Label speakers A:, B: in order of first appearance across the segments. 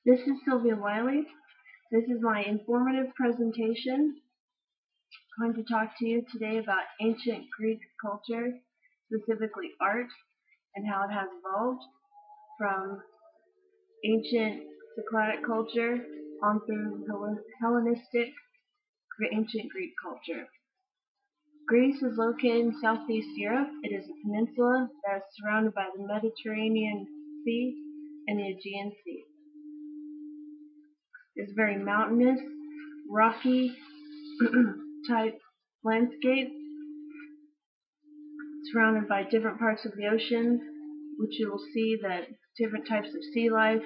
A: This is Sylvia Wiley. This is my informative presentation. I'm going to talk to you today about ancient Greek culture, specifically art, and how it has evolved from ancient Cycladic culture on through Hellenistic ancient Greek culture. Greece is located in southeast Europe. It is a peninsula that is surrounded by the Mediterranean Sea and the Aegean Sea. It's very mountainous, rocky type landscape, surrounded by different parts of the ocean, which you will see that different types of sea life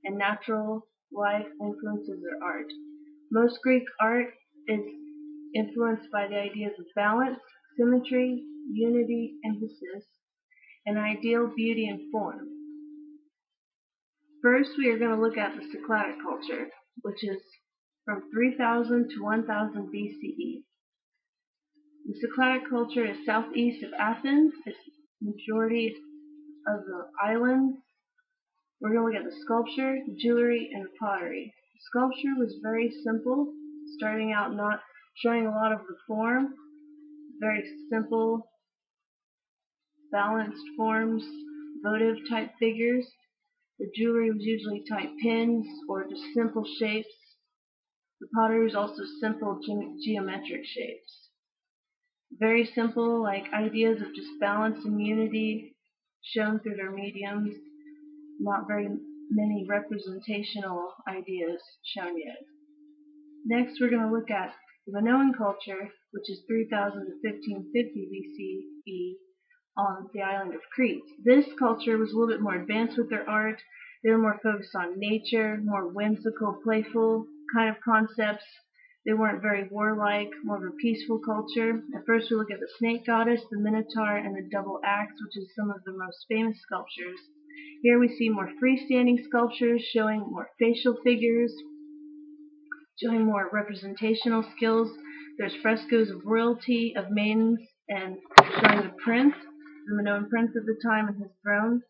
A: and natural life influences their art. Most Greek art is influenced by the ideas of balance, symmetry, unity, emphasis, and ideal beauty and form. First, we are going to look at the Cycladic culture, which is from 3000 to 1000 BCE. The Cycladic culture is southeast of Athens. It's the majority of the islands. We're going to look at the sculpture, jewelry, and pottery. The sculpture was very simple, starting out not showing a lot of the form, very simple, balanced forms, votive type figures. The jewelry was usually type pins or just simple shapes. The pottery was also simple geometric shapes. Very simple, like ideas of just balance and unity shown through their mediums. Not very many representational ideas shown yet. Next, we're going to look at the Minoan culture, which is 3000 to 1550 BCE on the island of Crete. This culture was a little bit more advanced with their art. They were more focused on nature, more whimsical, playful kind of concepts. They weren't very warlike, more of a peaceful culture. At first, we look at the snake goddess, the minotaur, and the double axe, which is some of the most famous sculptures. Here we see more freestanding sculptures showing more facial figures, showing more representational skills. There's frescoes of royalty, of maidens, and showing the prince, the Minoan prince of the time, and his throne.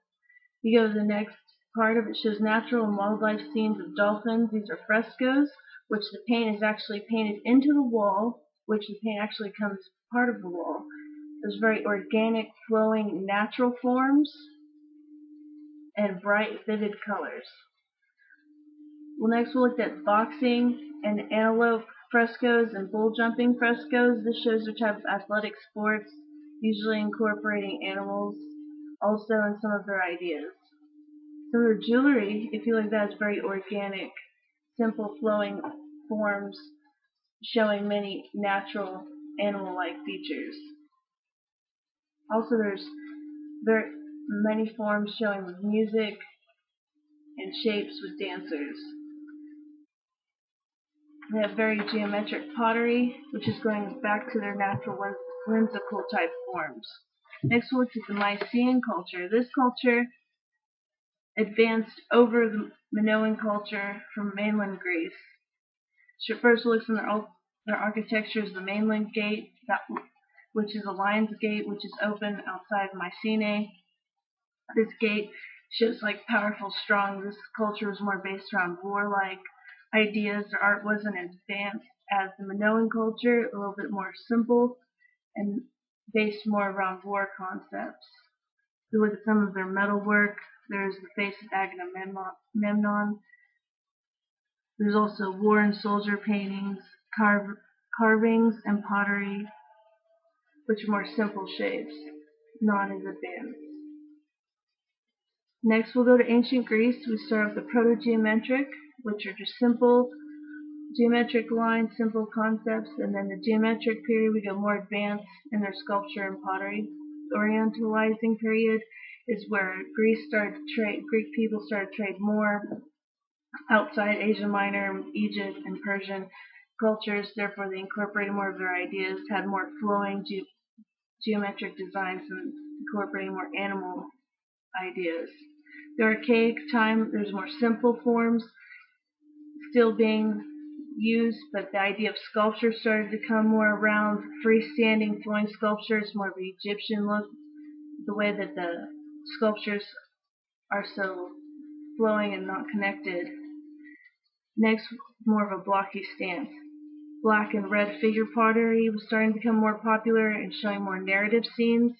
A: You go to the next part of it, shows natural and wildlife scenes of dolphins. These are frescoes, which the paint is actually painted into the wall, which the paint actually comes part of the wall. There's very organic, flowing, natural forms and bright, vivid colors. Well, next we'll look at boxing and antelope frescoes and bull jumping frescoes. This shows the type of athletic sports, usually incorporating animals, also in some of their ideas. Some of the jewelry, if you look at that, is very organic, simple flowing forms showing many natural animal-like features. Also, there's very many forms showing music and shapes with dancers. They have very geometric pottery, which is going back to their natural whimsical type forms. Next, we'll look at the Mycenaean culture. This culture advanced over the Minoan culture from mainland Greece. First, we'll look at their architecture is the mainland gate, which is a lion's gate, which is open outside Mycenae. This gate shows like powerful, strong. This culture was more based around warlike ideas. Their art wasn't as advanced as the Minoan culture, a little bit more simple and based more around war concepts. If you look at some of their metalwork, there's the face of Agamemnon. There's also war and soldier paintings, carvings, and pottery, which are more simple shapes, not as advanced. Next, we'll go to ancient Greece. We start with the proto-geometric, which are just simple geometric lines, simple concepts, and then the geometric period, we go more advanced in their sculpture and pottery. The Orientalizing period is where Greek people started to trade more outside Asia Minor, Egypt, and Persian cultures. Therefore, they incorporated more of their ideas, had more flowing geometric designs, and incorporating more animal ideas. The archaic time, there's more simple forms still being used, but the idea of sculpture started to come more around. Freestanding flowing sculptures, more of an Egyptian look, the way that the sculptures are so flowing and not connected. Next, more of a blocky stance. Black and red figure pottery was starting to become more popular and showing more narrative scenes,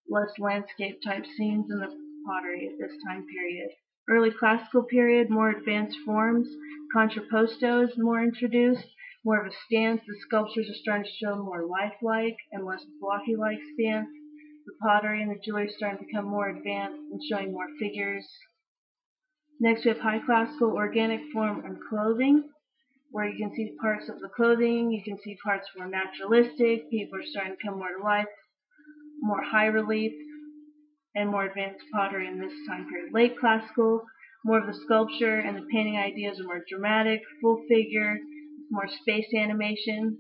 A: less landscape type scenes in the pottery at this time period. Early classical period, more advanced forms. Contrapposto is more introduced, more of a stance. The sculptures are starting to show more lifelike and less blocky-like stance. The pottery and the jewelry are starting to become more advanced and showing more figures. Next, we have high classical organic form and clothing, where you can see parts of the clothing, you can see parts more naturalistic, people are starting to come more to life, more high relief, and more advanced pottery in this time period. Late classical, more of the sculpture and the painting ideas are more dramatic, full figure, more space animation.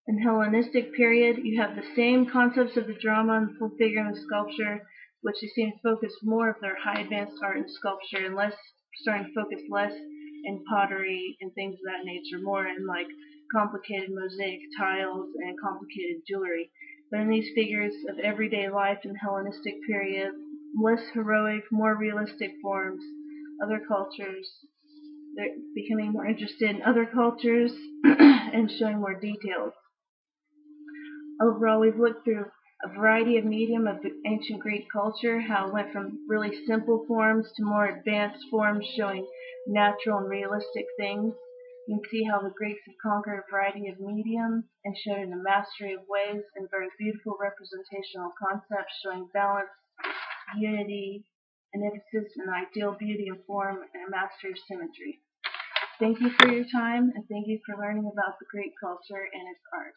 A: In Hellenistic period, you have the same concepts of the drama and the full figure and the sculpture, which they seem to focus more of their high advanced art and sculpture and less starting to focus less in pottery and things of that nature, more in like complicated mosaic tiles and complicated jewelry. But in these figures of everyday life in the Hellenistic period, less heroic, more realistic forms, other cultures, they're becoming more interested in other cultures and showing more details. Overall, we've looked through a variety of medium of ancient Greek culture, how it went from really simple forms to more advanced forms showing natural and realistic things. You can see how the Greeks have conquered a variety of mediums and showed in a mastery of ways and very beautiful representational concepts showing balance, unity, an emphasis on ideal beauty and form, and a mastery of symmetry. Thank you for your time, and thank you for learning about the Greek culture and its art.